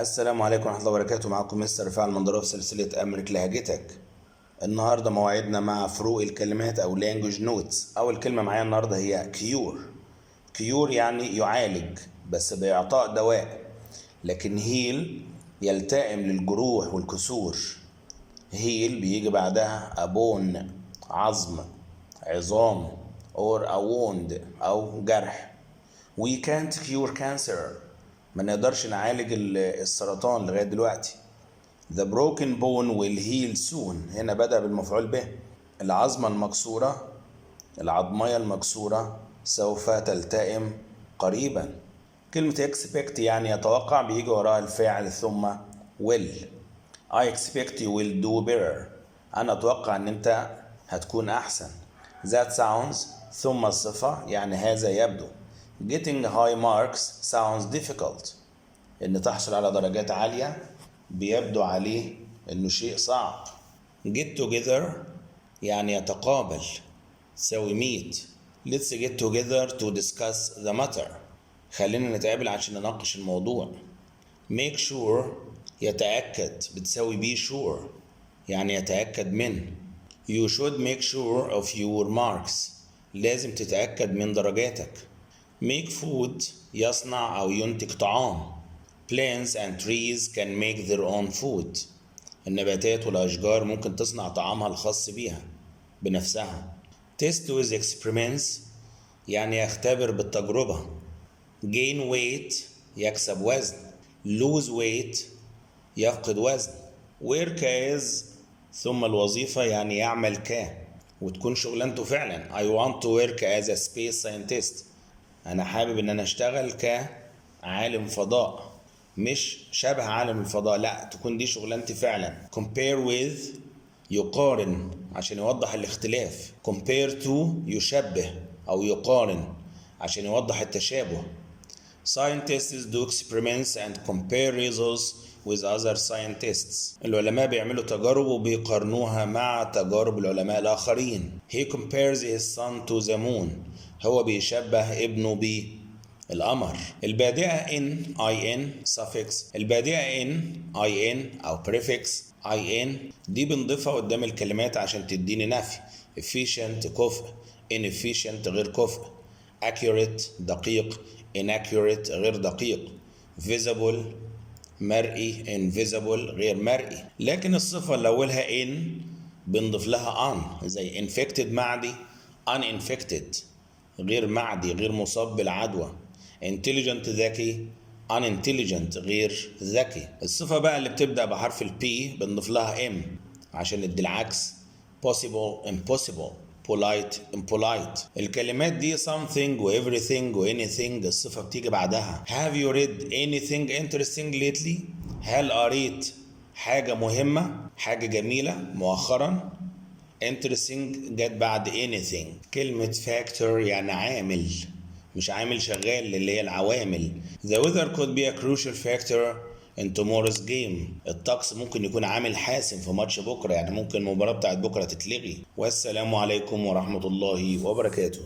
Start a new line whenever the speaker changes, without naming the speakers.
السلام عليكم ورحمة الله وبركاته. معكم مستر رفاعي المنظرة في سلسلة أمريك لهجتك. النهاردة موعدنا مع فروق الكلمات أو language notes. أول كلمة معايا النهاردة هي cure. cure يعني يعالج بس بإعطاء دواء، لكن heal يلتئم للجروح والكسور. heal بيجي بعدها a bone عظم عظام or a wound أو جرح. We can't cure cancer. ما نقدرش نعالج السرطان لغاية دلوقتي. The broken bone will heal soon. هنا بدأ بالمفعول به. العظمة المكسورة، العظمية المكسورة سوف تلتئم قريبا. كلمة expect يعني يتوقع بيجي وراها الفاعل ثم will. I expect you will do better. أنا أتوقع أن أنت هتكون أحسن. That sounds ثم الصفة يعني هذا يبدو. Getting high marks sounds difficult. إن تحصل على درجات عالية بيبدو عليه إنه شيء صعب. Get together يعني يتقابل تساوي meet. Let's get together to discuss the matter. خلينا نتقابل عشان نناقش الموضوع. Make sure يتأكد بتساوي be sure يعني يتأكد من. You should make sure of your marks. لازم تتأكد من درجاتك. Make food يصنع أو ينتج طعام. Plants and trees can make their own food. النباتات والأشجار ممكن تصنع طعامها الخاص بيها بنفسها. Test with experiments يعني يختبر بالتجربة. Gain weight يكسب وزن. Lose weight يفقد وزن. Work as ثم الوظيفة يعني يعمل وتكون شغلانته فعلا. I want to work as a space scientist. أنا حابب إن أنا أشتغل كعالم فضاء، مش شبه عالم الفضاء، لا تكون دي شغلانتي فعلا. Compare with يقارن عشان يوضح الاختلاف. Compare to يشبه أو يقارن عشان يوضح التشابه. Scientists do experiments and compare results with other scientists. العلماء بيعملوا تجارب وبيقارنوها مع تجارب العلماء الآخرين. He compares his son to the moon. هو بيشبه ابنه بالقمر. البادئة in in suffix. البادئة in أو prefix in دي بنضيفها قدام الكلمات عشان تديني نفي. efficient كفء، inefficient غير كفء. accurate دقيق، inaccurate غير دقيق. visible مرئي، invisible غير مرئي. لكن الصفة اللي أولها in بنضيف لها on زي infected معدي uninfected غير معدي غير مصاب بالعدوى. intelligent ذكي unintelligent غير ذكي. الصفة بقى اللي بتبدأ بحرف ال P بنضيف لها M عشان ندي العكس. possible impossible polite impolite. الكلمات دي something و everything و anything الصفة بتيجي بعدها. have you read anything interesting lately؟ هل قريت حاجة مهمة حاجة جميلة مؤخرا؟ interesting جت بعد anything. كلمة factor يعني عامل، مش عامل شغال اللي هي العوامل. The weather could be a crucial factor in tomorrow's game. الطقس ممكن يكون عامل حاسم في ماتش بكرة، يعني ممكن المباراة بتاعت بكرة تتلغي. والسلام عليكم ورحمة الله وبركاته.